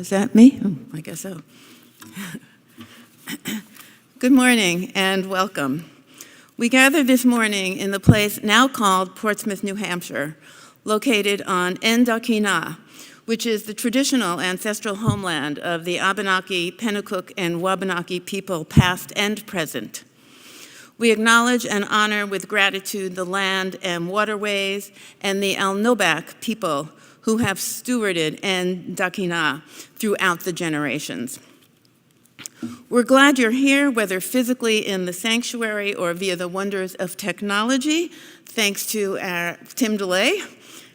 Is that me? Oh, I guess so. Good morning and welcome. We gather this morning in the place now called Portsmouth, New Hampshire, located on Endakina, which is the traditional ancestral homeland of the Abenaki, Pennacook, and Wabanaki people, past and present. We acknowledge and honor with gratitude the land and waterways and the Alnobak people who have stewarded Endakina throughout the generations. We're glad you're here, whether physically in the sanctuary or via the wonders of technology, thanks to our Tim DeLay,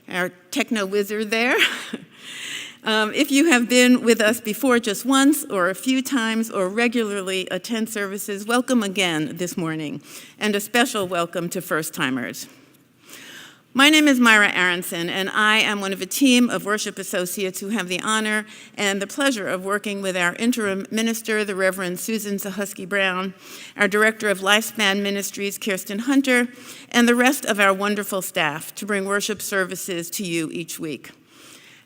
our techno wizard there. If you have been with us before just once or a few times or regularly attend services, welcome again this morning, and a special welcome to first-timers. My name is Myra Aaronson, and I am one of a team of worship associates who have the honor and the pleasure of working with our interim minister, the Reverend Susan Zahusky Brown, our director of Lifespan Ministries, Kirsten Hunter, and the rest of our wonderful staff to bring worship services to you each week.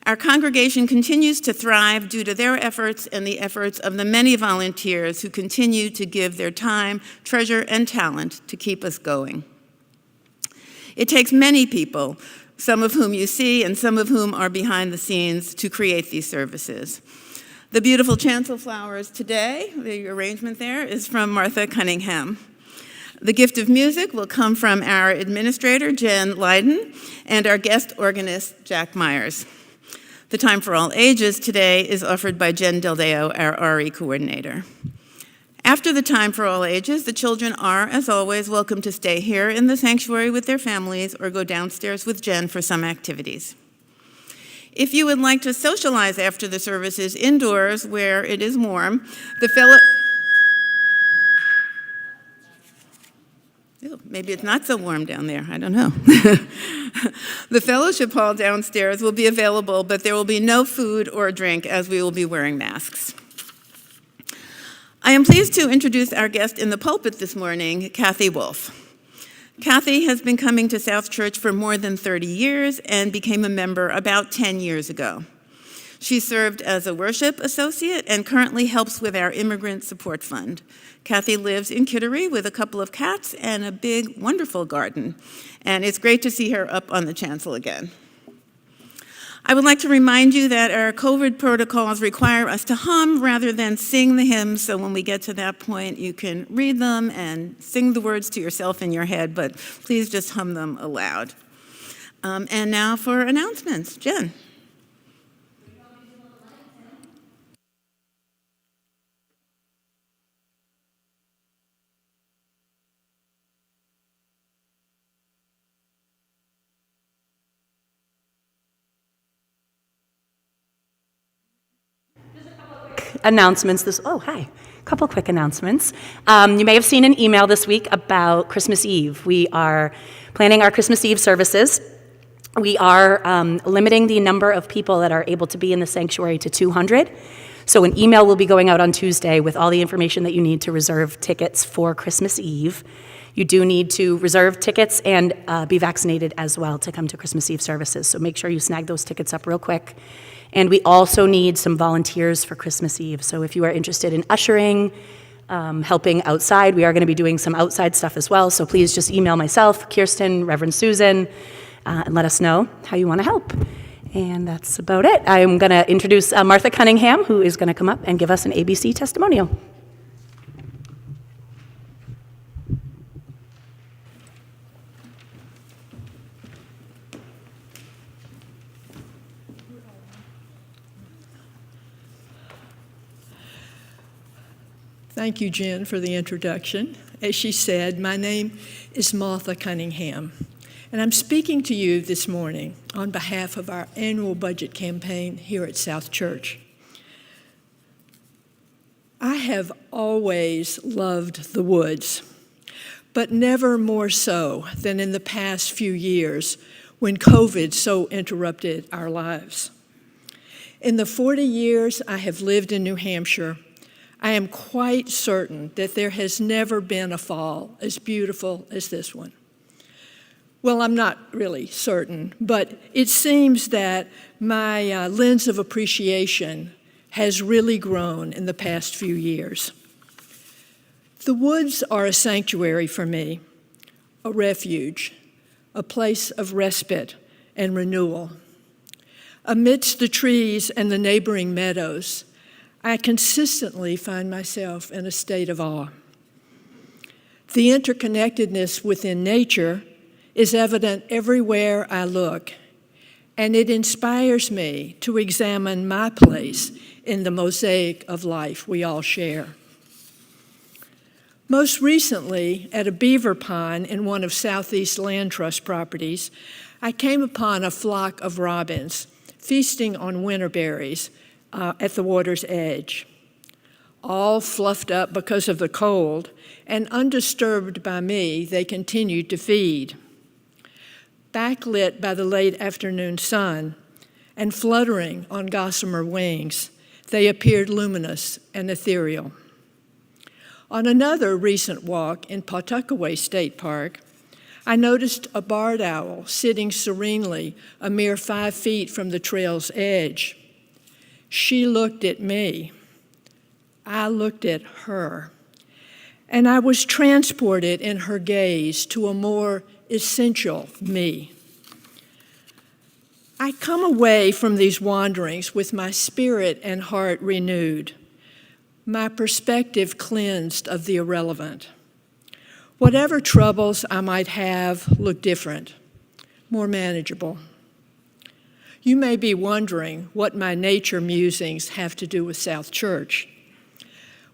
Our congregation continues to thrive due to their efforts and the efforts of the many volunteers who continue to give their time, treasure, and talent to keep us going. It takes many people, some of whom you see and some of whom are behind the scenes, to create these services. The beautiful chancel flowers today, the arrangement there, is from Martha Cunningham. The gift of music will come from our administrator, Jen Leyden, and our guest organist, Jack Myers. The time for all ages today is offered by Jen Deldeo, our RE coordinator. After the time for all ages, the children are, as always, welcome to stay here in the sanctuary with their families or go downstairs with Jen for some activities. If you would like to socialize after the services indoors where it is warm, maybe it's not so warm down there, I don't know. The fellowship hall downstairs will be available, but there will be no food or drink as we will be wearing masks. I am pleased to introduce our guest in the pulpit this morning, Cathy Wolff. Cathy has been coming to South Church for more than 30 years and became a member about 10 years ago. She served as a worship associate and currently helps with our Immigrant Support Fund. Cathy lives in Kittery with a couple of cats and a big, wonderful garden, and it's great to see her up on the chancel again. I would like to remind you that our COVID protocols require us to hum rather than sing the hymns, so when we get to that point, you can read them and sing the words to yourself in your head, but please just hum them aloud. And now for announcements. Jen. Announcements. A couple quick announcements. You may have seen an email this week about Christmas Eve. We are planning our Christmas Eve services. We are limiting the number of people that are able to be in the sanctuary to 200. So an email will be going out on Tuesday with all the information that you need to reserve tickets for Christmas Eve. You do need to reserve tickets and be vaccinated as well to come to Christmas Eve services. So make sure you snag those tickets up real quick. And we also need some volunteers for Christmas Eve. So if you are interested in ushering, helping outside, we are going to be doing some outside stuff as well. So please just email myself, Kirsten, Reverend Susan, and let us know how you want to help. And that's about it. I'm going to introduce Martha Cunningham, who is going to come up and give us an ABC testimonial. Thank you, Jen, for the introduction. As she said, my name is Martha Cunningham, and I'm speaking to you this morning on behalf of our annual budget campaign here at South Church. I have always loved the woods, but never more so than in the past few years when COVID so interrupted our lives. In the 40 years I have lived in New Hampshire, I am quite certain that there has never been a fall as beautiful as this one. Well, I'm not really certain, but it seems that my lens of appreciation has really grown in the past few years. The woods are a sanctuary for me, a refuge, a place of respite and renewal. Amidst the trees and the neighboring meadows, I consistently find myself in a state of awe. The interconnectedness within nature is evident everywhere I look, and it inspires me to examine my place in the mosaic of life we all share. Most recently, at a beaver pond in one of Southeast Land Trust properties, I came upon a flock of robins feasting on winter berries at the water's edge. All fluffed up because of the cold and undisturbed by me, they continued to feed. Backlit by the late afternoon sun and fluttering on gossamer wings, they appeared luminous and ethereal. On another recent walk in Pawtuckaway State Park, I noticed a barred owl sitting serenely a mere 5 feet from the trail's edge. She looked at me. I looked at her. And I was transported in her gaze to a more essential me. I come away from these wanderings with my spirit and heart renewed, my perspective cleansed of the irrelevant. Whatever troubles I might have look different, more manageable. You may be wondering what my nature musings have to do with South Church.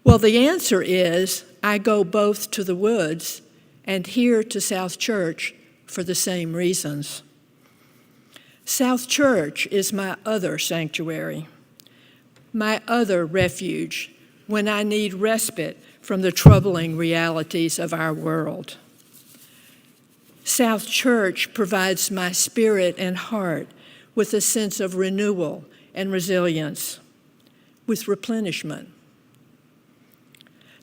Well, the answer is I go both to the woods and here to South Church for the same reasons. South Church is my other sanctuary, my other refuge when I need respite from the troubling realities of our world. South Church provides my spirit and heart with a sense of renewal and resilience, with replenishment.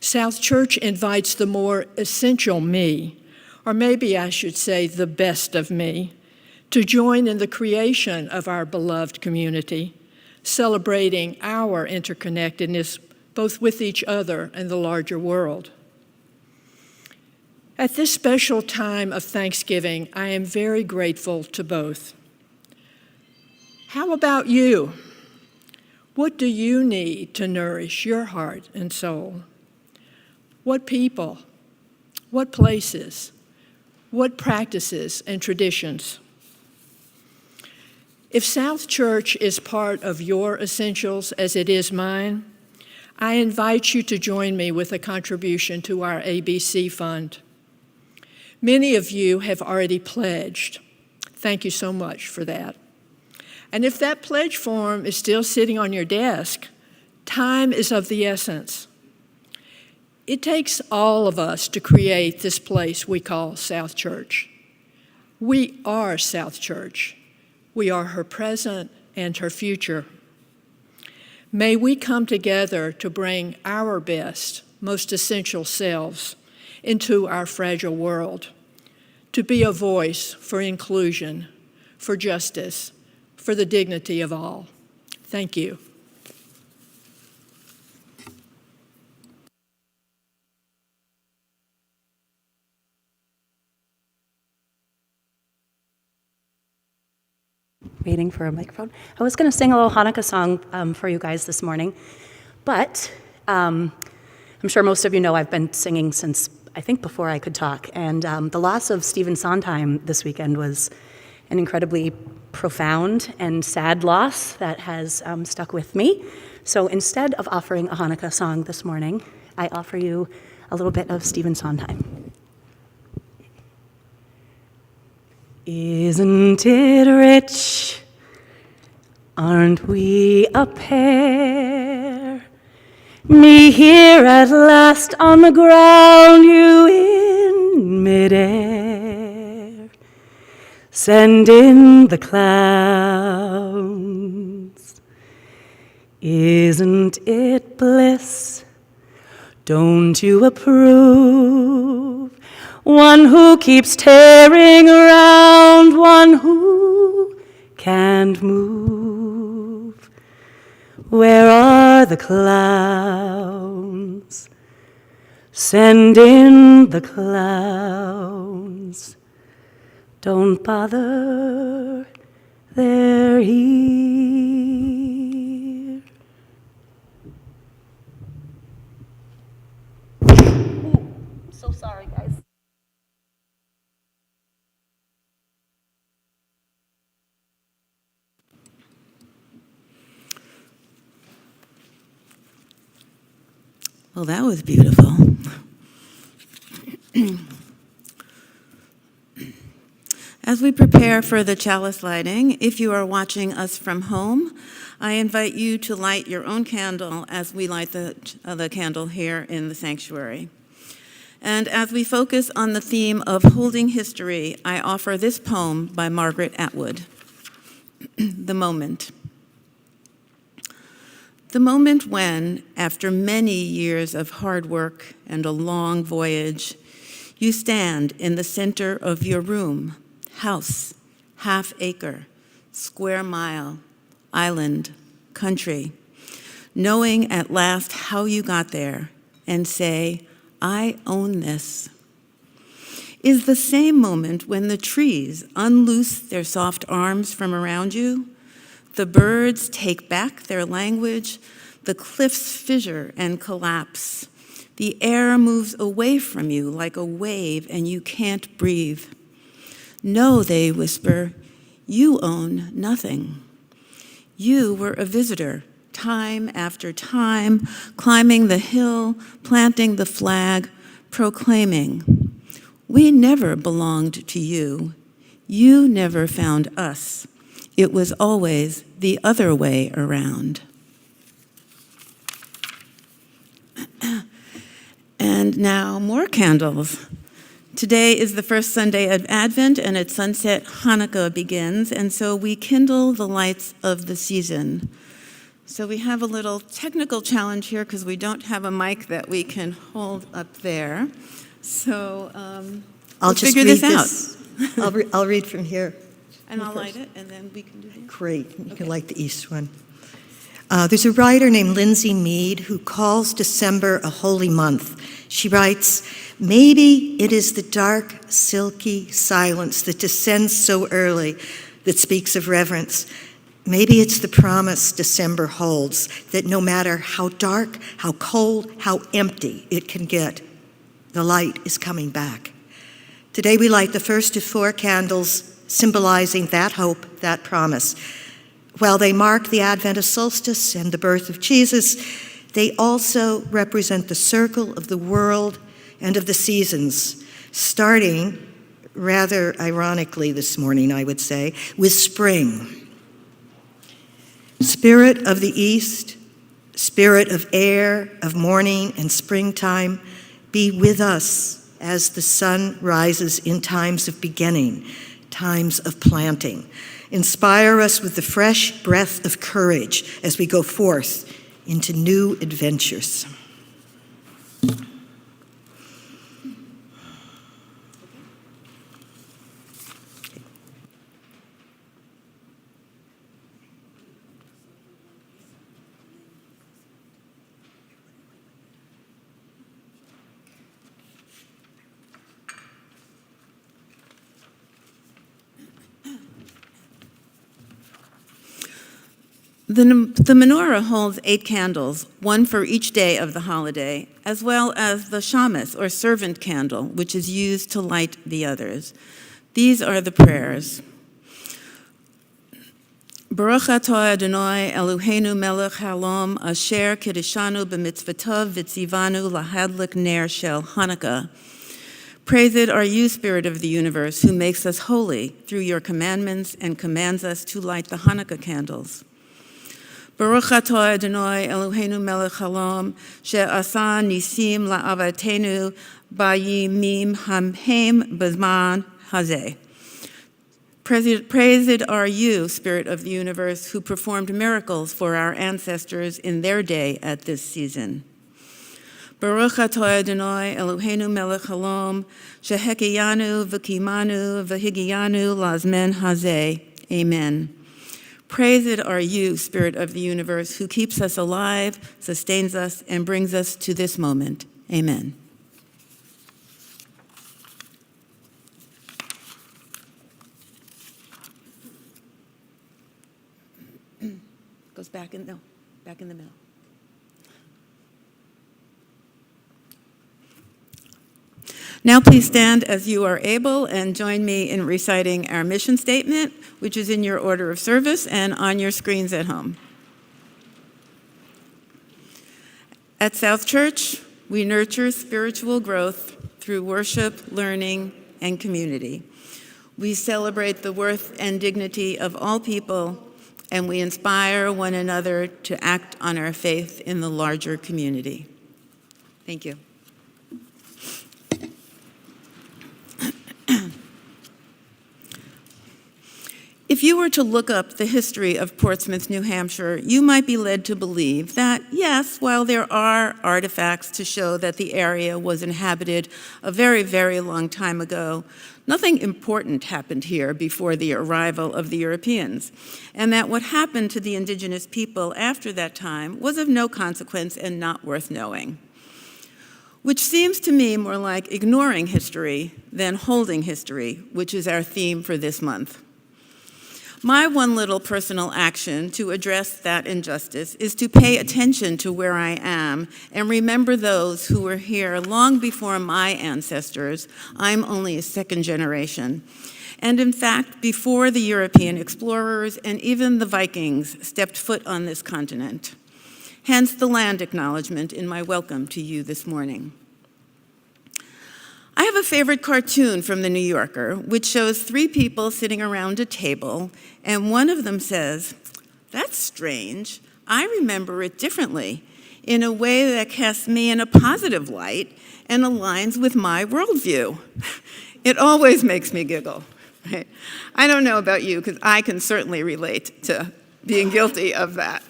South Church invites the more essential me, or maybe I should say the best of me, to join in the creation of our beloved community, celebrating our interconnectedness both with each other and the larger world. At this special time of Thanksgiving, I am very grateful to both. How about you? What do you need to nourish your heart and soul? What people? What places? What practices and traditions? If South Church is part of your essentials as it is mine, I invite you to join me with a contribution to our ABC Fund. Many of you have already pledged. Thank you so much for that. And if that pledge form is still sitting on your desk, time is of the essence. It takes all of us to create this place we call South Church. We are South Church. We are her present and her future. May we come together to bring our best, most essential selves into our fragile world, to be a voice for inclusion, for justice, for the dignity of all. Thank you. Waiting for a microphone. I was going to sing a little Hanukkah song for you guys this morning, but I'm sure most of you know I've been singing since, I think, before I could talk, and the loss of Stephen Sondheim this weekend was an incredibly profound and sad loss that has stuck with me. So instead of offering a Hanukkah song this morning, I offer you a little bit of Stephen Sondheim. Isn't it rich? Aren't we a pair? Me here at last on the ground, you in midair. Send in the clouds. Isn't it bliss? Don't you approve? One who keeps tearing around, one who can't move. Where are the clowns? Send in the clowns. Don't bother, they're here. I'm so sorry, guys. Well, that was beautiful. As we prepare for the chalice lighting, if you are watching us from home, I invite you to light your own candle as we light the candle here in the sanctuary. And as we focus on the theme of holding history, I offer this poem by Margaret Atwood, The Moment. The moment when, after many years of hard work and a long voyage, you stand in the center of your room, house, half acre, square mile, island, country, knowing at last how you got there, and say, I own this, is the same moment when the trees unloose their soft arms from around you, the birds take back their language, the cliffs fissure and collapse, the air moves away from you like a wave and you can't breathe. No, they whisper, you own nothing. You were a visitor, time after time, climbing the hill, planting the flag, proclaiming, we never belonged to you. You never found us. It was always the other way around. And now more candles. Today is the first Sunday of Advent, and at sunset, Hanukkah begins, and so we kindle the lights of the season. So we have a little technical challenge here because we don't have a mic that we can hold up there. So I'll just figure read this out. I'll read from here. And I'll light it, and then we can do this. Great. You can light the east one. There's a writer named Lindsay Mead who calls December a holy month. She writes, maybe it is the dark, silky silence that descends so early that speaks of reverence. Maybe it's the promise December holds that no matter how dark, how cold, how empty it can get, the light is coming back. Today we light the first of 4 candles symbolizing that hope, that promise. While they mark the advent of solstice and the birth of Jesus, they also represent the circle of the world and of the seasons, starting, rather ironically this morning, I would say, with spring. Spirit of the East, spirit of air, of morning and springtime, be with us as the sun rises in times of beginning, times of planting. Inspire us with the fresh breath of courage as we go forth into new adventures. The menorah holds 8 candles, one for each day of the holiday, as well as the shamus, or servant candle, which is used to light the others. These are the prayers. Baruch atah Adonai Eloheinu melech haolam asher kiddushanu b'mitzvotov v'tzivanu lahadlik ner shel Hanukkah. Praised are you, Spirit of the universe, who makes us holy through your commandments and commands us to light the Hanukkah candles. Baruch atah Adonai Eloheinu melech haolam she'asa nisim la'avatenu b'yimim hamhem b'zman hazeh. Praised are you, Spirit of the universe, who performed miracles for our ancestors in their day at this season. Baruch atah Adonai Eloheinu melech haolam shehekeyanu v'kimanu v'higiyanu lazmen hazeh. Amen. Praised are you, Spirit of the universe, who keeps us alive, sustains us, and brings us to this moment. Amen. Goes back in the middle. Now please stand as you are able and join me in reciting our mission statement, which is in your order of service and on your screens at home. At South Church, we nurture spiritual growth through worship, learning, and community. We celebrate the worth and dignity of all people, and we inspire one another to act on our faith in the larger community. Thank you. If you were to look up the history of Portsmouth, New Hampshire, you might be led to believe that, yes, while there are artifacts to show that the area was inhabited a very, very long time ago, nothing important happened here before the arrival of the Europeans, and that what happened to the indigenous people after that time was of no consequence and not worth knowing. Which seems to me more like ignoring history than holding history, which is our theme for this month. My one little personal action to address that injustice is to pay attention to where I am and remember those who were here long before my ancestors. I'm only a second generation. And in fact, before the European explorers and even the Vikings stepped foot on this continent. Hence the land acknowledgement in my welcome to you this morning. I have a favorite cartoon from The New Yorker, which shows three people sitting around a table, and one of them says, "That's strange. I remember it differently, in a way that casts me in a positive light and aligns with my worldview." It always makes me giggle. Right? I don't know about you, because I can certainly relate to being guilty of that.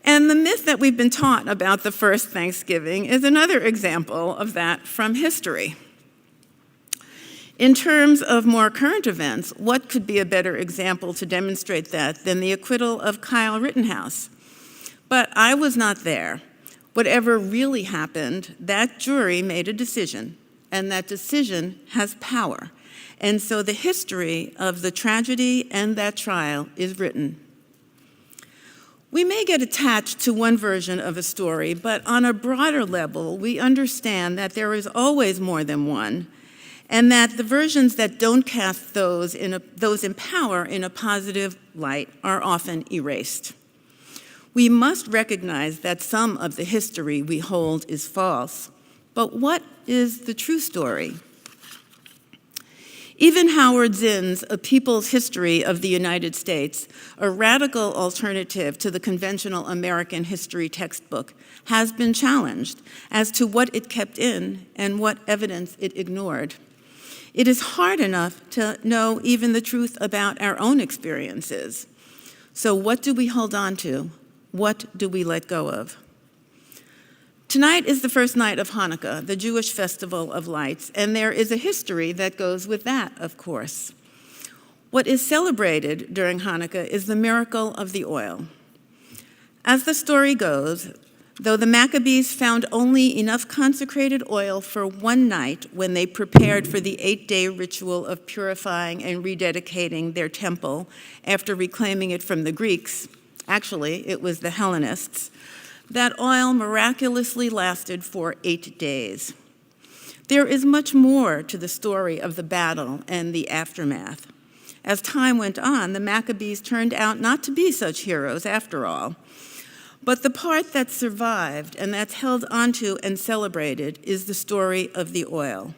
And the myth that we've been taught about the first Thanksgiving is another example of that from history. In terms of more current events, what could be a better example to demonstrate that than the acquittal of Kyle Rittenhouse? But I was not there. Whatever really happened, that jury made a decision, and that decision has power. And so the history of the tragedy and that trial is written. We may get attached to one version of a story, but on a broader level, we understand that there is always more than one, and that the versions that don't cast those in power in a positive light are often erased. We must recognize that some of the history we hold is false, but what is the true story? Even Howard Zinn's A People's History of the United States, a radical alternative to the conventional American history textbook, has been challenged as to what it kept in and what evidence it ignored. It is hard enough to know even the truth about our own experiences. So what do we hold on to? What do we let go of? Tonight is the first night of Hanukkah, the Jewish festival of lights, and there is a history that goes with that, of course. What is celebrated during Hanukkah is the miracle of the oil. As the story goes, though the Maccabees found only enough consecrated oil for one night when they prepared for the 8-day ritual of purifying and rededicating their temple after reclaiming it from the Greeks, actually, it was the Hellenists, that oil miraculously lasted for 8 days. There is much more to the story of the battle and the aftermath. As time went on, the Maccabees turned out not to be such heroes after all. But the part that survived and that's held onto and celebrated is the story of the oil.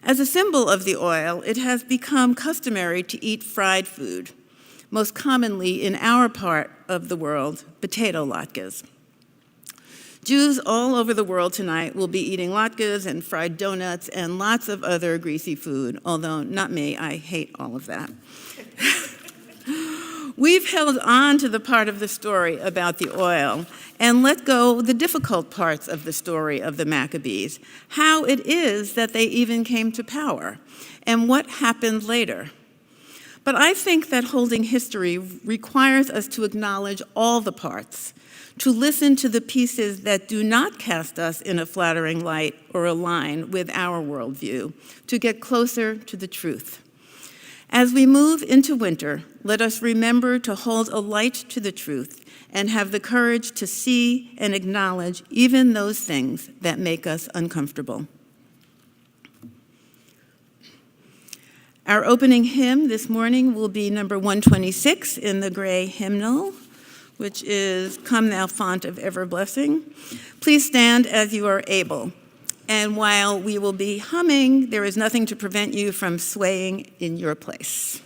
As a symbol of the oil, it has become customary to eat fried food, most commonly in our part of the world, potato latkes. Jews all over the world tonight will be eating latkes and fried donuts and lots of other greasy food, although not me, I hate all of that. We've held on to the part of the story about the oil and let go the difficult parts of the story of the Maccabees, how it is that they even came to power, and what happened later. But I think that holding history requires us to acknowledge all the parts, to listen to the pieces that do not cast us in a flattering light or align with our worldview, to get closer to the truth. As we move into winter, let us remember to hold a light to the truth and have the courage to see and acknowledge even those things that make us uncomfortable. Our opening hymn this morning will be number 126 in the gray hymnal, which is Come Thou Font of Ever Blessing. Please stand as you are able. And while we will be humming, there is nothing to prevent you from swaying in your place.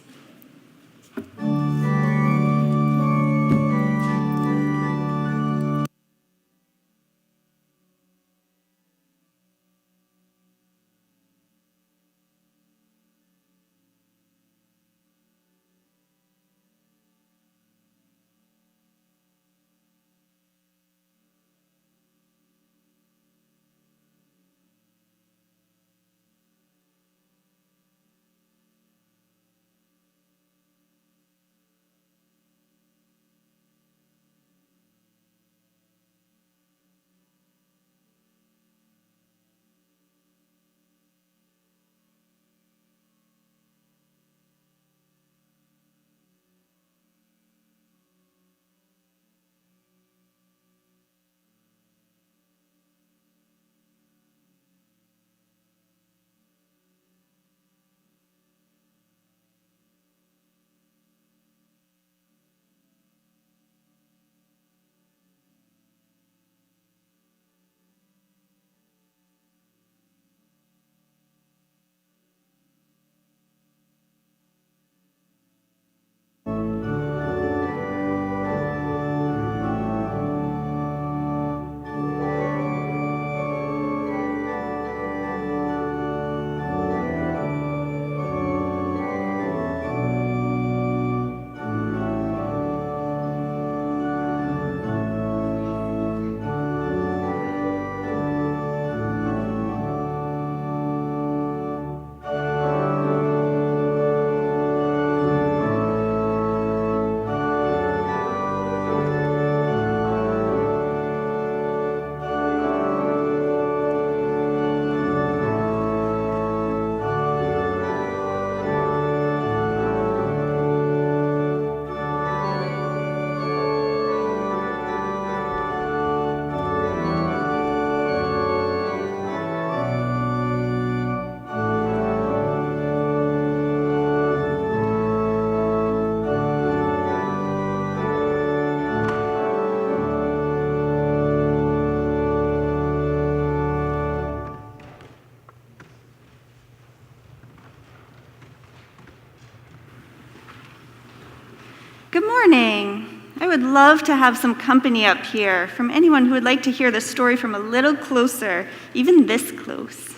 Good morning. I would love to have some company up here from anyone who would like to hear the story from a little closer, even this close.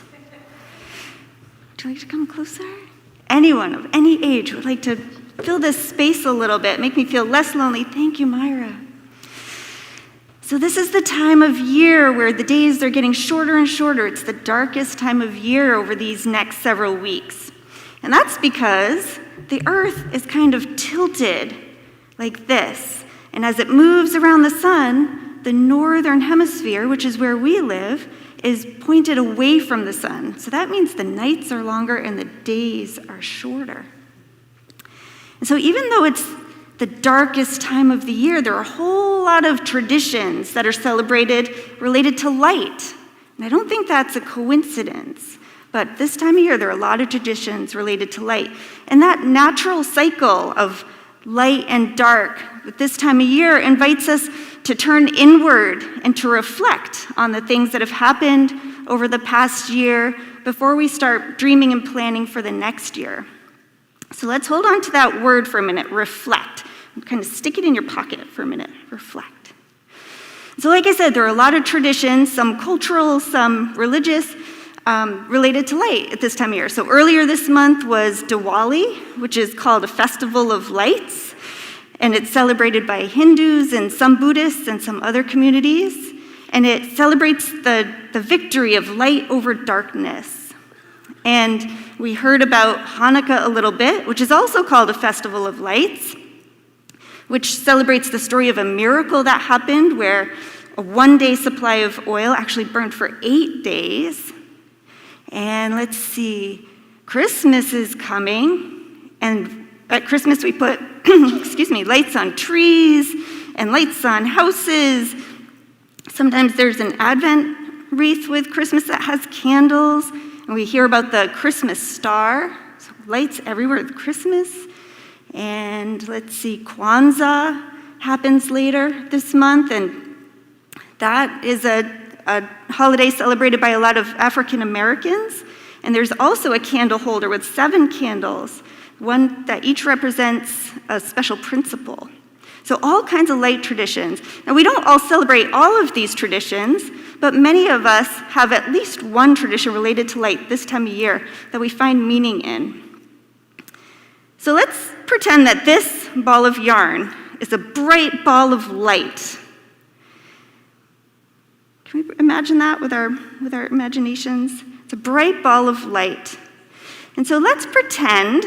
Would you like to come closer? Anyone of any age who would like to fill this space a little bit, make me feel less lonely. Thank you, Myra. So this is the time of year where the days are getting shorter and shorter. It's the darkest time of year over these next several weeks. And that's because the earth is kind of tilted like this. And as it moves around the sun, the northern hemisphere, which is where we live, is pointed away from the sun. So that means the nights are longer and the days are shorter. And so even though it's the darkest time of the year, there are a whole lot of traditions that are celebrated related to light. And I don't think that's a coincidence. But this time of year, there are a lot of traditions related to light. And that natural cycle of light and dark at this time of year invites us to turn inward and to reflect on the things that have happened over the past year before we start dreaming and planning for the next year. So let's hold on to that word for a minute, reflect. Kind of stick it in your pocket for a minute, reflect. So like I said, there are a lot of traditions, some cultural, some religious, related to light at this time of year. So earlier this month was Diwali, which is called a festival of lights, and it's celebrated by Hindus and some Buddhists and some other communities, and it celebrates the victory of light over darkness. And we heard about Hanukkah a little bit, which is also called a festival of lights, which celebrates the story of a miracle that happened where a one-day supply of oil actually burned for 8 days. And let's see, Christmas is coming, and at Christmas we put, lights on trees and lights on houses. Sometimes there's an Advent wreath with Christmas that has candles, and we hear about the Christmas star, so lights everywhere with Christmas. And let's see, Kwanzaa happens later this month, and that is a holiday celebrated by a lot of African Americans. And there's also a candle holder with 7 candles, one that each represents a special principle. So all kinds of light traditions. Now, we don't all celebrate all of these traditions, but many of us have at least one tradition related to light this time of year that we find meaning in. So let's pretend that this ball of yarn is a bright ball of light. Can we imagine that with our imaginations? It's a bright ball of light. And so let's pretend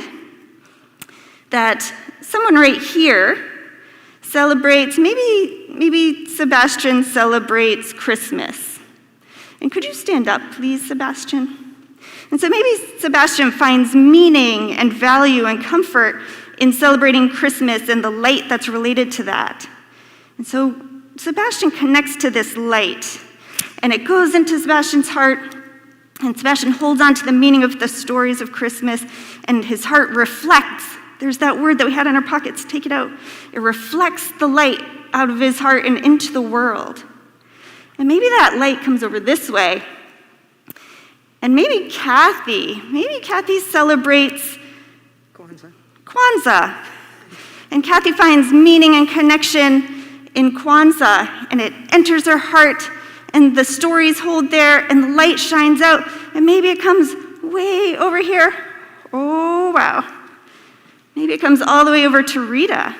that someone right here celebrates, maybe Sebastian celebrates Christmas. And could you stand up, please, Sebastian? And so maybe Sebastian finds meaning and value and comfort in celebrating Christmas and the light that's related to that. And so Sebastian connects to this light, and it goes into Sebastian's heart, and Sebastian holds on to the meaning of the stories of Christmas, and his heart reflects. There's that word that we had in our pockets, take it out. It reflects the light out of his heart and into the world. And maybe that light comes over this way. And maybe Cathy celebrates Kwanzaa. And Cathy finds meaning and connection in Kwanzaa, and it enters her heart, and the stories hold there, and the light shines out, and maybe it comes way over here. Oh, wow. Maybe it comes all the way over to Rita.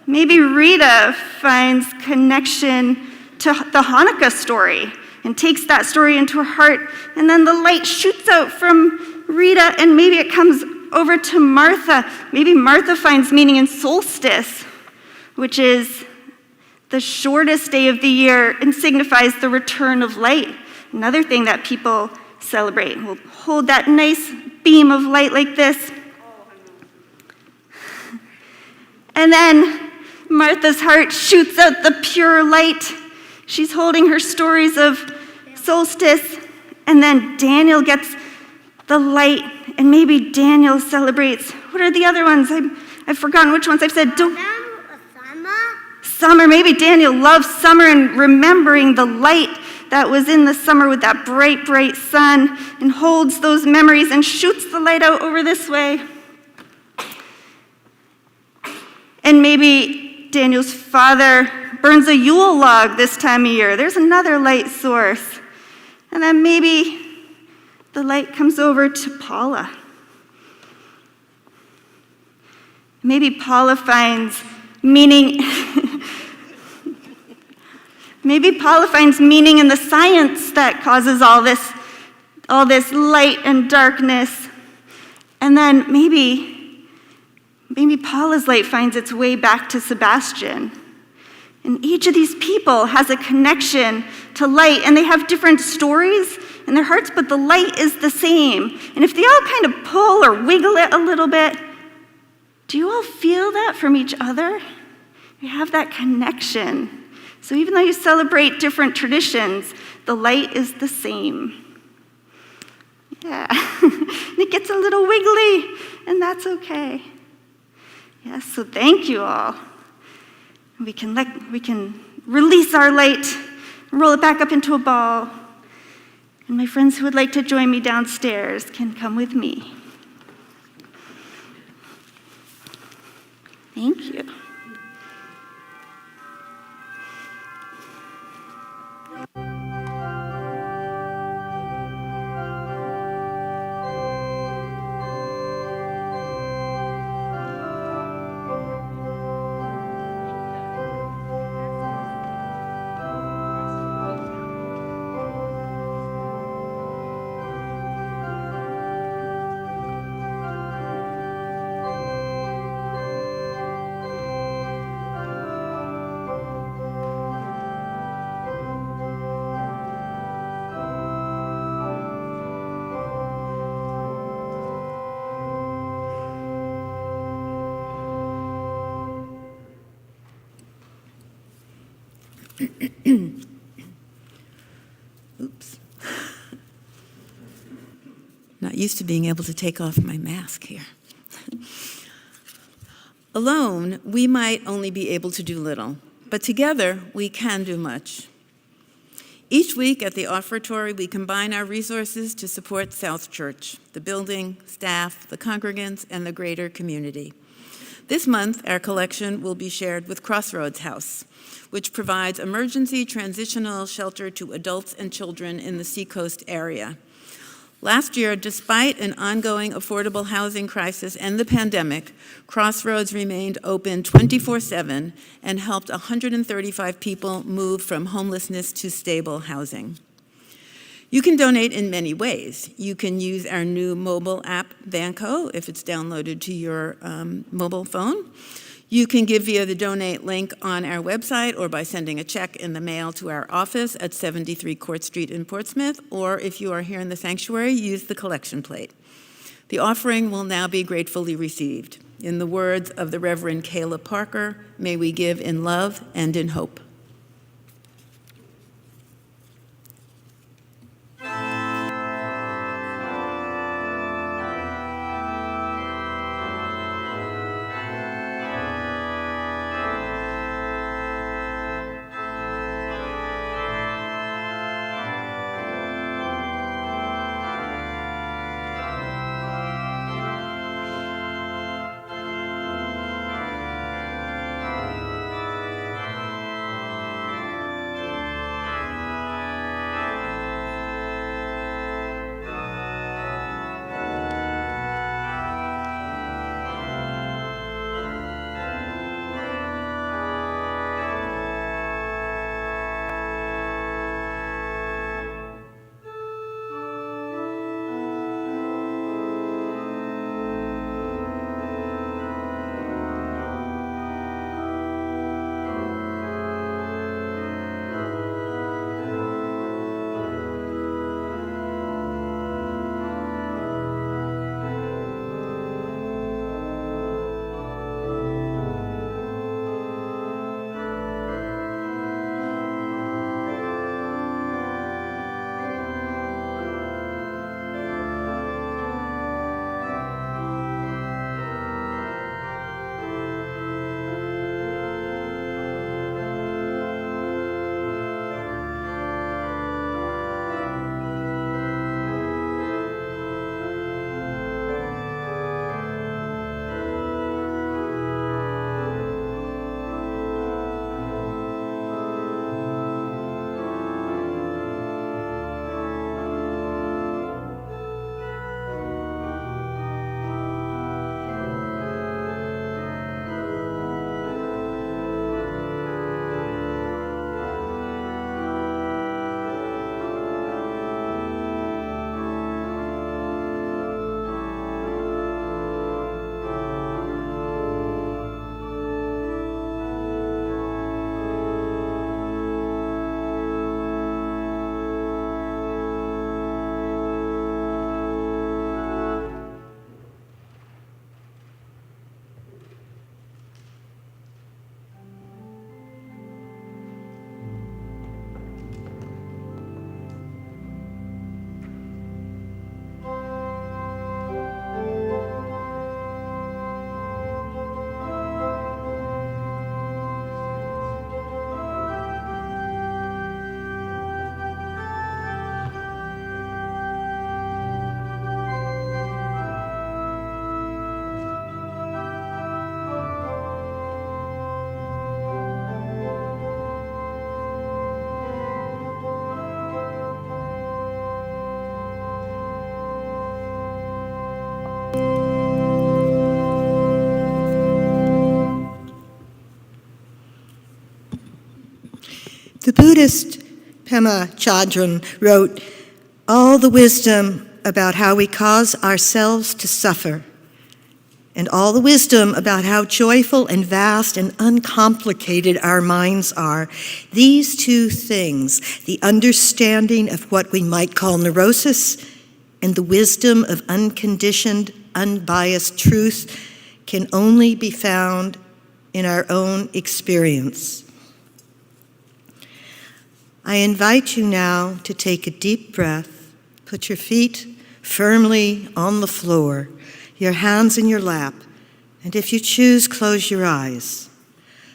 Maybe Rita finds connection to the Hanukkah story and takes that story into her heart, and then the light shoots out from Rita, and maybe it comes over to Martha. Maybe Martha finds meaning in solstice, which is the shortest day of the year and signifies the return of light. Another thing that people celebrate. We'll hold that nice beam of light like this. And then Martha's heart shoots out the pure light. She's holding her stories of solstice. And then Daniel gets the light, and maybe Daniel celebrates. What are the other ones? I've forgotten which ones I've said. Summer. Maybe Daniel loves summer and remembering the light that was in the summer with that bright, bright sun, and holds those memories and shoots the light out over this way. And maybe Daniel's father burns a Yule log this time of year. There's another light source. And then maybe the light comes over to Paula. Maybe Paula finds meaning. Maybe Paula finds meaning in the science that causes all this light and darkness. And then maybe Paula's light finds its way back to Sebastian. And each of these people has a connection to light, and they have different stories in their hearts, but the light is the same. And if they all kind of pull or wiggle it a little bit, do you all feel that from each other? You have that connection. So even though you celebrate different traditions, the light is the same. Yeah, and it gets a little wiggly, and that's okay. Yes, so thank you all. We can release our light, roll it back up into a ball, and my friends who would like to join me downstairs can come with me. Thank you. Oops. Not used to being able to take off my mask here. Alone, we might only be able to do little, but together we can do much. Each week at the Offertory, we combine our resources to support South Church, the building, staff, the congregants, and the greater community. This month, our collection will be shared with Crossroads House, which provides emergency transitional shelter to adults and children in the Seacoast area. Last year, despite an ongoing affordable housing crisis and the pandemic, Crossroads remained open 24/7 and helped 135 people move from homelessness to stable housing. You can donate in many ways. You can use our new mobile app, Vanco, if it's downloaded to your mobile phone. You can give via the donate link on our website or by sending a check in the mail to our office at 73 Court Street in Portsmouth, or if you are here in the sanctuary, use the collection plate. The offering will now be gratefully received. In the words of the Reverend Caleb Parker, may we give in love and in hope. The Buddhist Pema Chodron wrote, "All the wisdom about how we cause ourselves to suffer, and all the wisdom about how joyful and vast and uncomplicated our minds are, these two things, the understanding of what we might call neurosis and the wisdom of unconditioned, unbiased truth, can only be found in our own experience." I invite you now to take a deep breath, put your feet firmly on the floor, your hands in your lap, and if you choose, close your eyes.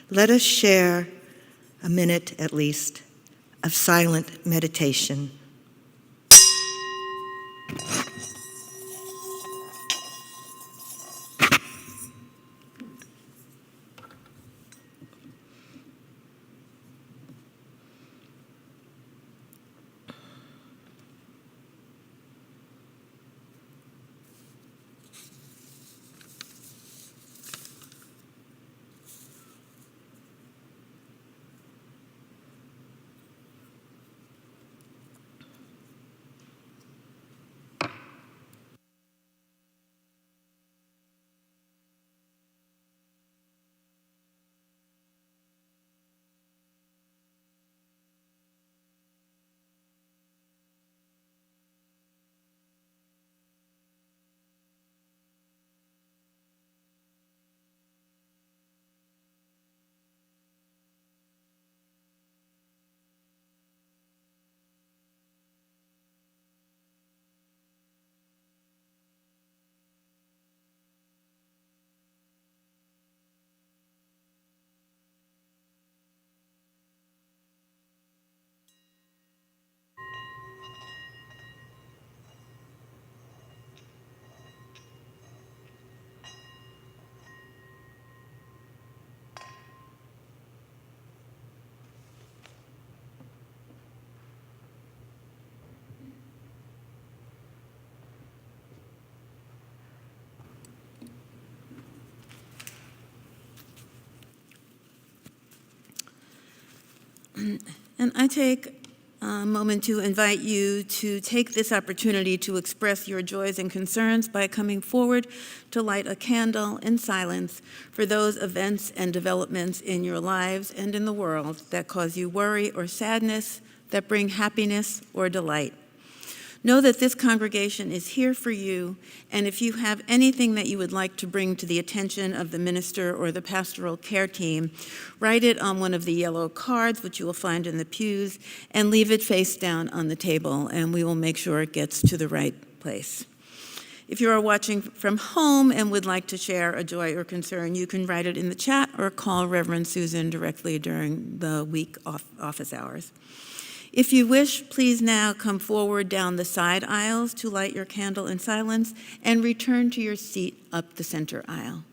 Let us share a minute at least of silent meditation. And I take a moment to invite you to take this opportunity to express your joys and concerns by coming forward to light a candle in silence for those events and developments in your lives and in the world that cause you worry or sadness, that bring happiness or delight. Know that this congregation is here for you, and if you have anything that you would like to bring to the attention of the minister or the pastoral care team, write it on one of the yellow cards, which you will find in the pews, and leave it face down on the table, and we will make sure it gets to the right place. If you are watching from home and would like to share a joy or concern, you can write it in the chat or call Reverend Susan directly during the week office hours. If you wish, please now come forward down the side aisles to light your candle in silence and return to your seat up the center aisle.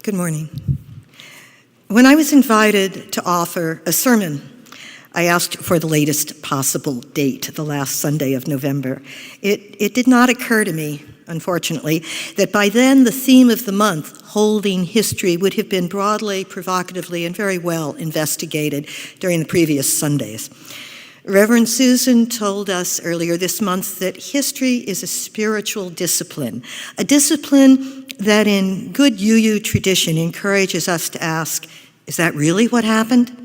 Good morning. When I was invited to offer a sermon, I asked for the latest possible date, the last Sunday of November. It did not occur to me, unfortunately, that by then the theme of the month, Holding History, would have been broadly, provocatively, and very well investigated during the previous Sundays. Reverend Susan told us earlier this month that history is a spiritual discipline, a discipline that in good UU tradition encourages us to ask, is that really what happened?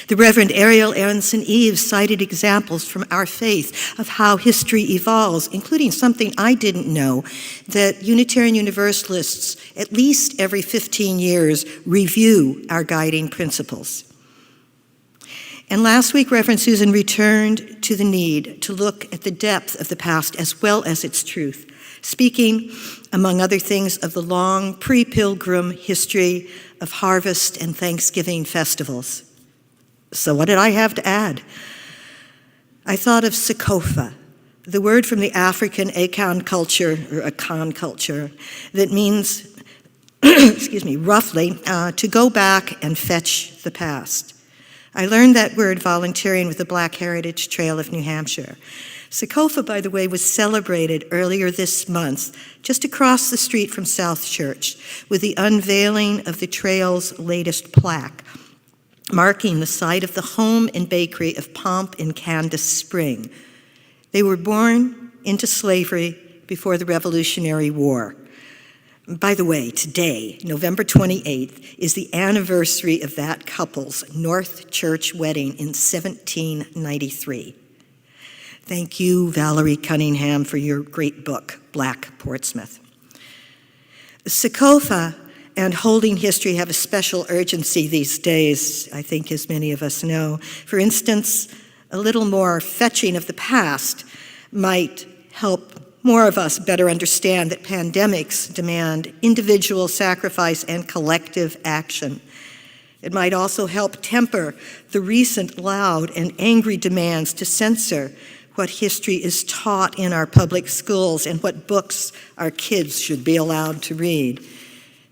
The Reverend Ariel Aaronson Eves cited examples from our faith of how history evolves, including something I didn't know, that Unitarian Universalists, at least every 15 years, review our guiding principles. And last week, Reverend Susan returned to the need to look at the depth of the past as well as its truth, speaking, among other things, of the long pre-pilgrim history of harvest and Thanksgiving festivals. So what did I have to add? I thought of Sakofa, the word from the African Akan culture, or Akan culture, that means, roughly, to go back and fetch the past. I learned that word volunteering with the Black Heritage Trail of New Hampshire. Sakofa, by the way, was celebrated earlier this month, just across the street from South Church, with the unveiling of the trail's latest plaque, marking the site of the home and bakery of Pomp and Candace Spring. They were born into slavery before the Revolutionary War. By the way, today, November 28th, is the anniversary of that couple's North Church wedding in 1793. Thank you, Valerie Cunningham, for your great book, Black Portsmouth. Sakofa and Holding History have a special urgency these days, I think, as many of us know. For instance, a little more fetching of the past might help more of us better understand that pandemics demand individual sacrifice and collective action. It might also help temper the recent loud and angry demands to censor what history is taught in our public schools and what books our kids should be allowed to read.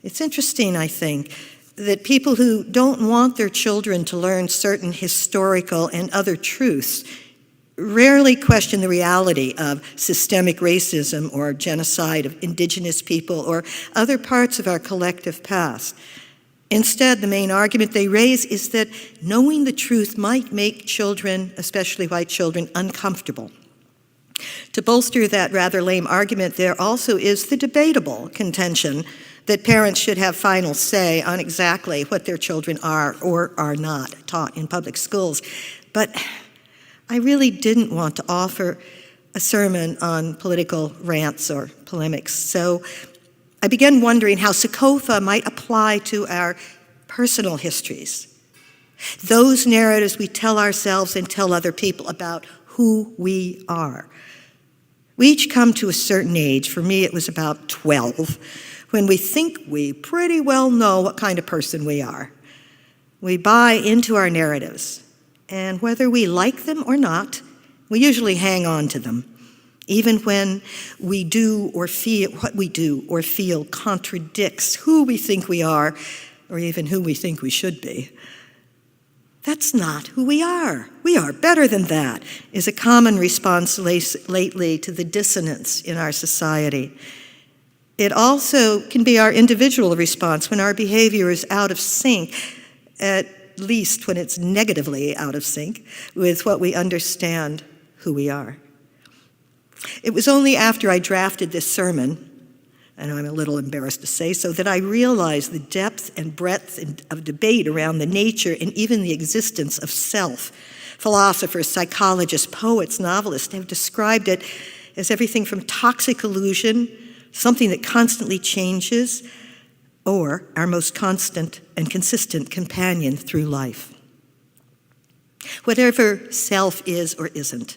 It's interesting, I think, that people who don't want their children to learn certain historical and other truths rarely question the reality of systemic racism or genocide of indigenous people or other parts of our collective past. Instead, the main argument they raise is that knowing the truth might make children, especially white children, uncomfortable. To bolster that rather lame argument, there also is the debatable contention that parents should have final say on exactly what their children are or are not taught in public schools. But I really didn't want to offer a sermon on political rants or polemics, so I began wondering how Sakofa might apply to our personal histories, those narratives we tell ourselves and tell other people about who we are. We each come to a certain age, for me it was about 12, when we think we pretty well know what kind of person we are. We buy into our narratives, and whether we like them or not, we usually hang on to them, even when we do or feel what we do or feel contradicts who we think we are or even who we think we should be. That's not who we are. We are better than that, is a common response lately to the dissonance in our society. It also can be our individual response when our behavior is out of sync, at least when it's negatively out of sync with what we understand who we are. It was only after I drafted this sermon, and I'm a little embarrassed to say so, that I realized the depth and breadth of debate around the nature and even the existence of self. Philosophers, psychologists, poets, novelists have described it as everything from toxic illusion, something that constantly changes, or our most constant and consistent companion through life. Whatever self is or isn't,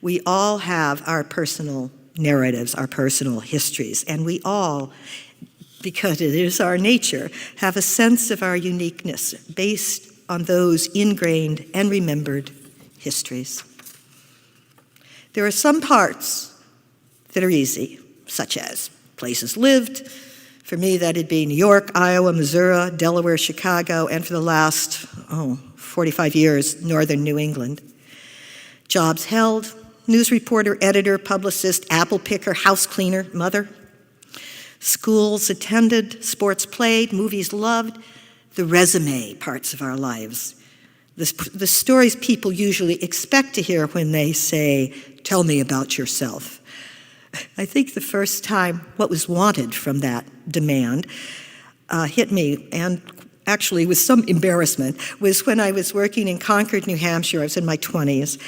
we all have our personal narratives, our personal histories, and we all, because it is our nature, have a sense of our uniqueness based on those ingrained and remembered histories. There are some parts that are easy, such as places lived, For me, that'd be New York, Iowa, Missouri, Delaware, Chicago, and for the last, 45 years, northern New England. Jobs held, news reporter, editor, publicist, apple picker, house cleaner, mother. Schools attended, sports played, movies loved, the resume parts of our lives. The stories people usually expect to hear when they say, "Tell me about yourself." I think the first time what was wanted from that demand hit me, and actually with some embarrassment, was when I was working in Concord, New Hampshire. I was in my 20s,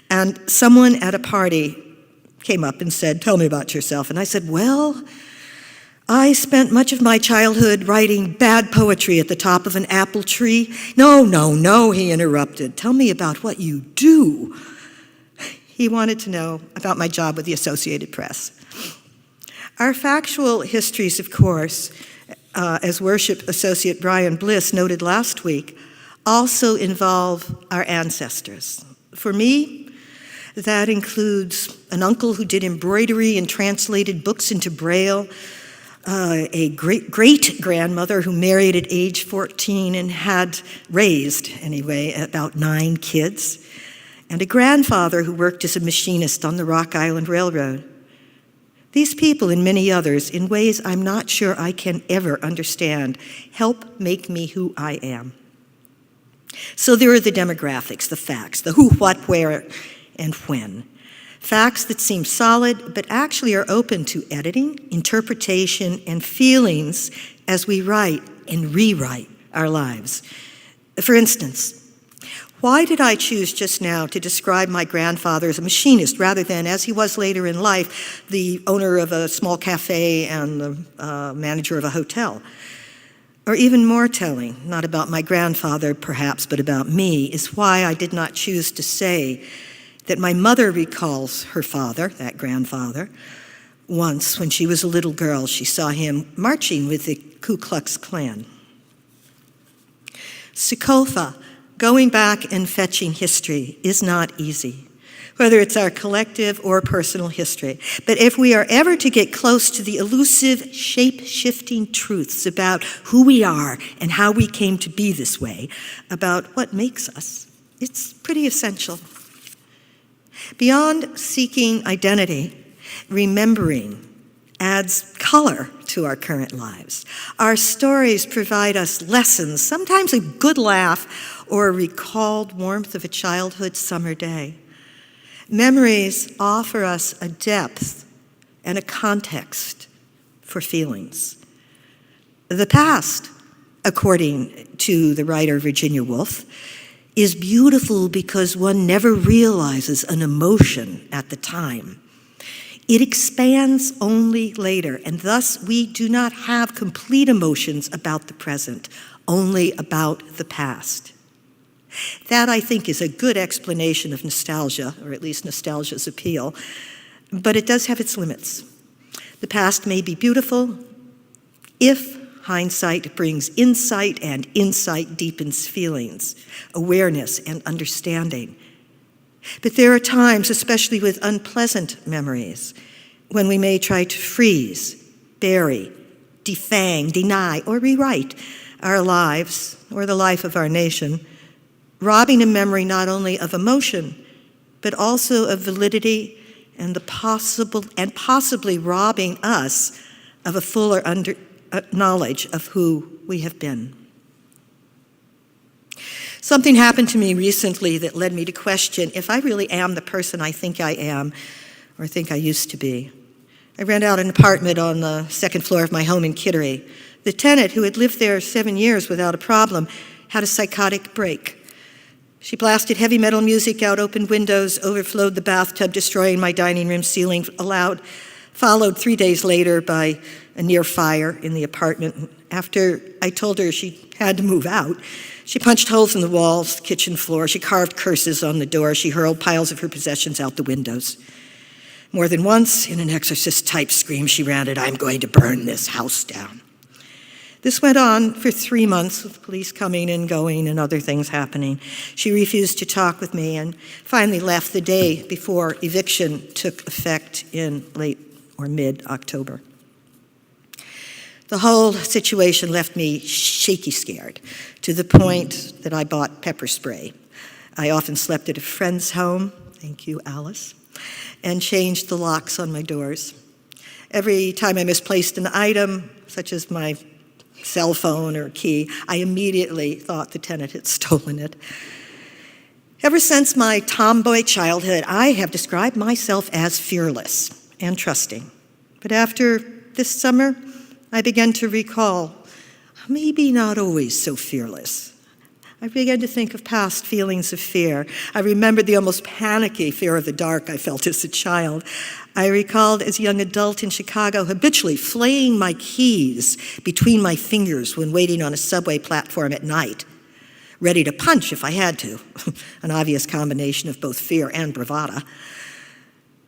and someone at a party came up and said, "Tell me about yourself." And I said, "Well, I spent much of my childhood writing bad poetry at the top of an apple tree." No, he interrupted. "Tell me about what you do." He wanted to know about my job with the Associated Press. Our factual histories, of course, as worship associate Brian Bliss noted last week, also involve our ancestors. For me, that includes an uncle who did embroidery and translated books into Braille, a great-grandmother who married at age 14 and had raised, anyway, about 9 kids, and a grandfather who worked as a machinist on the Rock Island Railroad. These people and many others, in ways I'm not sure I can ever understand, help make me who I am. So there are the demographics, the facts, the who, what, where, and when. Facts that seem solid, but actually are open to editing, interpretation, and feelings as we write and rewrite our lives. For instance, why did I choose just now to describe my grandfather as a machinist rather than, as he was later in life, the owner of a small cafe and the manager of a hotel? Or even more telling, not about my grandfather perhaps, but about me, is why I did not choose to say that my mother recalls her father, that grandfather. Once, when she was a little girl, she saw him marching with the Ku Klux Klan. Sukofa, going back and fetching history, is not easy, whether it's our collective or personal history. But if we are ever to get close to the elusive, shape-shifting truths about who we are and how we came to be this way, about what makes us, it's pretty essential. Beyond seeking identity, remembering adds color to our current lives. Our stories provide us lessons, sometimes a good laugh or a recalled warmth of a childhood summer day. Memories offer us a depth and a context for feelings. The past, according to the writer Virginia Wolff, is beautiful because one never realizes an emotion at the time. It expands only later, and thus we do not have complete emotions about the present, only about the past. That, I think, is a good explanation of nostalgia, or at least nostalgia's appeal, but it does have its limits. The past may be beautiful if hindsight brings insight, and insight deepens feelings, awareness, and understanding. But there are times, especially with unpleasant memories, when we may try to freeze, bury, defang, deny, or rewrite our lives or the life of our nation, robbing a memory not only of emotion, but also of validity and possibly robbing us of a fuller knowledge of who we have been. Something happened to me recently that led me to question if I really am the person I think I am or think I used to be. I rent out an apartment on the second floor of my home in Kittery. The tenant, who had lived there 7 years without a problem, had a psychotic break. She blasted heavy metal music out open windows, overflowed the bathtub, destroying my dining room ceiling, followed 3 days later by a near fire in the apartment. After I told her she had to move out, she punched holes in the walls, kitchen floor. She carved curses on the door. She hurled piles of her possessions out the windows. More than once, in an exorcist-type scream, she ranted, "I'm going to burn this house down." This went on for 3 months, with police coming and going and other things happening. She refused to talk with me and finally left the day before eviction took effect in late or mid-October. The whole situation left me shaky scared, to the point that I bought pepper spray. I often slept at a friend's home, thank you, Alice, and changed the locks on my doors. Every time I misplaced an item, such as my cell phone or key, I immediately thought the tenant had stolen it. Ever since my tomboy childhood, I have described myself as fearless and trusting. But after this summer, I began to recall, maybe not always so fearless. I began to think of past feelings of fear. I remembered the almost panicky fear of the dark I felt as a child. I recalled as a young adult in Chicago habitually flaying my keys between my fingers when waiting on a subway platform at night, ready to punch if I had to, an obvious combination of both fear and bravado.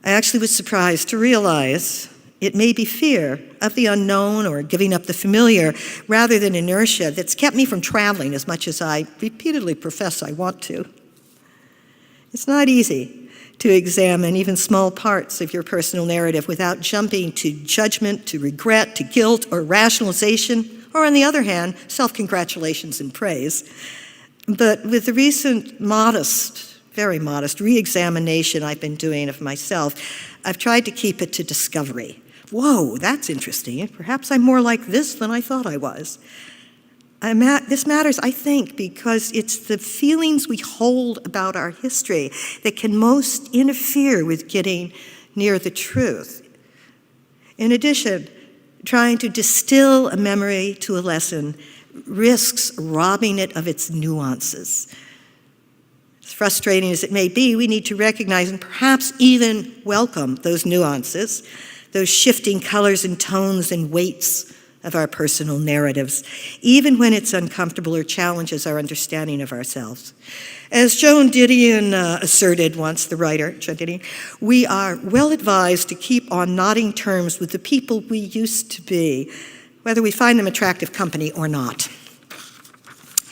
I actually was surprised to realize it may be fear of the unknown or giving up the familiar rather than inertia that's kept me from traveling as much as I repeatedly profess I want to. It's not easy to examine even small parts of your personal narrative without jumping to judgment, to regret, to guilt, or rationalization, or on the other hand, self-congratulations and praise. But with the recent modest, very modest, re-examination I've been doing of myself, I've tried to keep it to discovery. Whoa, that's interesting. Perhaps I'm more like this than I thought I was. This matters, I think, because it's the feelings we hold about our history that can most interfere with getting near the truth. In addition, trying to distill a memory to a lesson risks robbing it of its nuances. As frustrating as it may be, we need to recognize and perhaps even welcome those nuances, those shifting colors and tones and weights of our personal narratives, even when it's uncomfortable or challenges our understanding of ourselves. As Joan Didion asserted once, the writer, Joan Didion, we are well advised to keep on nodding terms with the people we used to be, whether we find them attractive company or not.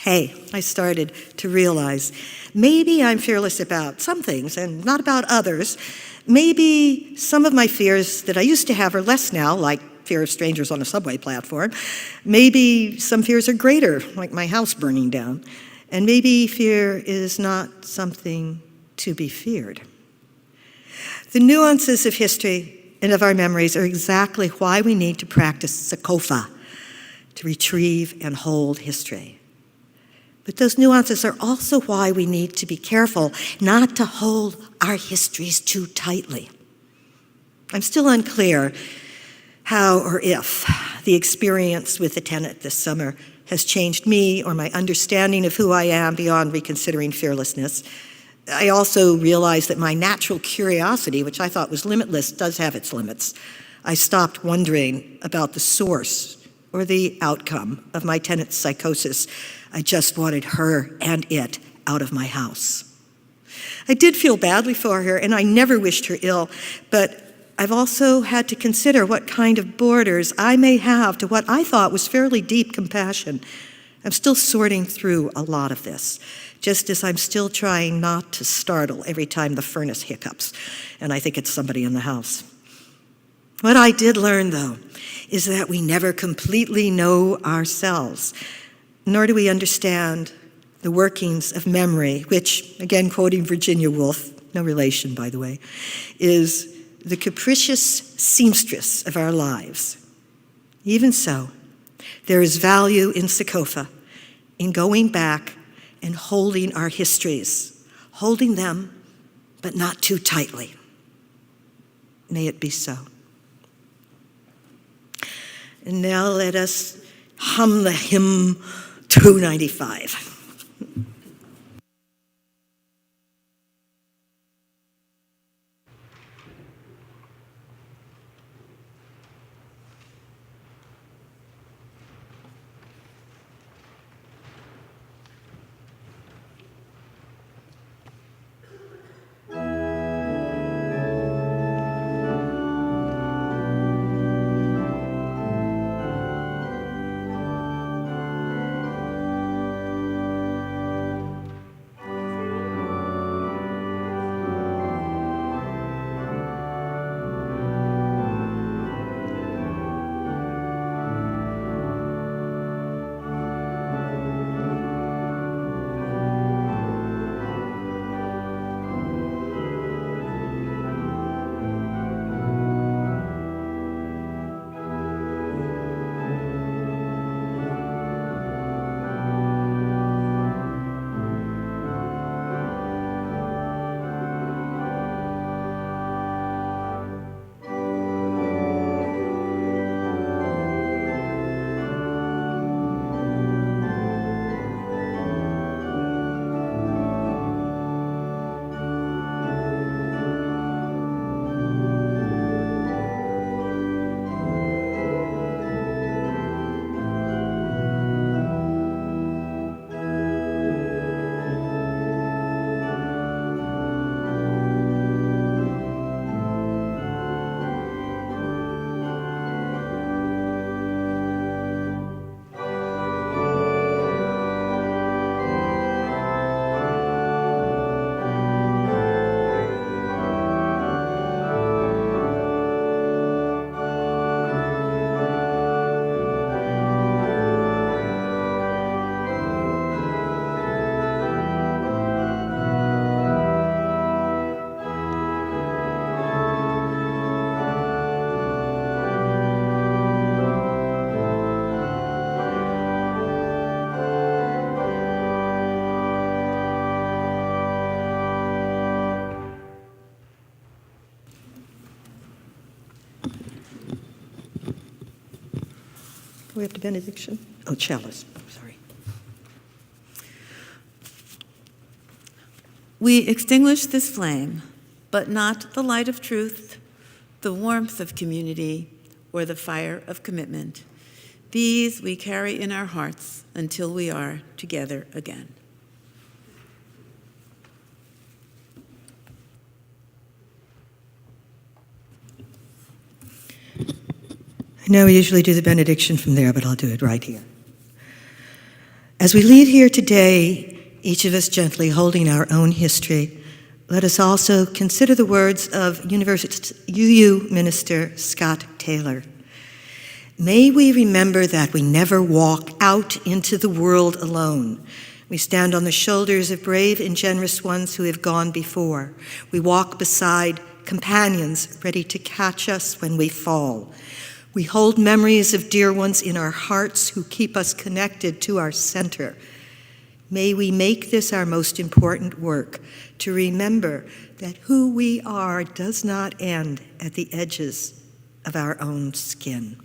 Hey, I started to realize maybe I'm fearless about some things and not about others. Maybe some of my fears that I used to have are less now, like fear of strangers on a subway platform. Maybe some fears are greater, like my house burning down. And maybe fear is not something to be feared. The nuances of history and of our memories are exactly why we need to practice Sakofa, to retrieve and hold history. But those nuances are also why we need to be careful not to hold our histories too tightly. I'm still unclear how or if the experience with the tenant this summer has changed me or my understanding of who I am beyond reconsidering fearlessness. I also realize that my natural curiosity, which I thought was limitless, does have its limits. I stopped wondering about the source or the outcome of my tenant's psychosis. I just wanted her and it out of my house. I did feel badly for her, and I never wished her ill, but I've also had to consider what kind of borders I may have to what I thought was fairly deep compassion. I'm still sorting through a lot of this, just as I'm still trying not to startle every time the furnace hiccups, and I think it's somebody in the house. What I did learn, though, is that we never completely know ourselves, nor do we understand the workings of memory, which, again quoting Virginia Wolff, no relation, by the way, is the capricious seamstress of our lives. Even so, there is value in Sakofa, in going back and holding our histories, holding them, but not too tightly. May it be so. And now let us hum the hymn 295. we have to benediction? Oh, chalice, sorry. We extinguish this flame, but not the light of truth, the warmth of community, or the fire of commitment. These we carry in our hearts until we are together again. I know we usually do the benediction from there, but I'll do it right here. As we leave here today, each of us gently holding our own history, let us also consider the words of Universalist UU minister Scott Taylor. May we remember that we never walk out into the world alone. We stand on the shoulders of brave and generous ones who have gone before. We walk beside companions ready to catch us when we fall. We hold memories of dear ones in our hearts who keep us connected to our center. May we make this our most important work, to remember that who we are does not end at the edges of our own skin.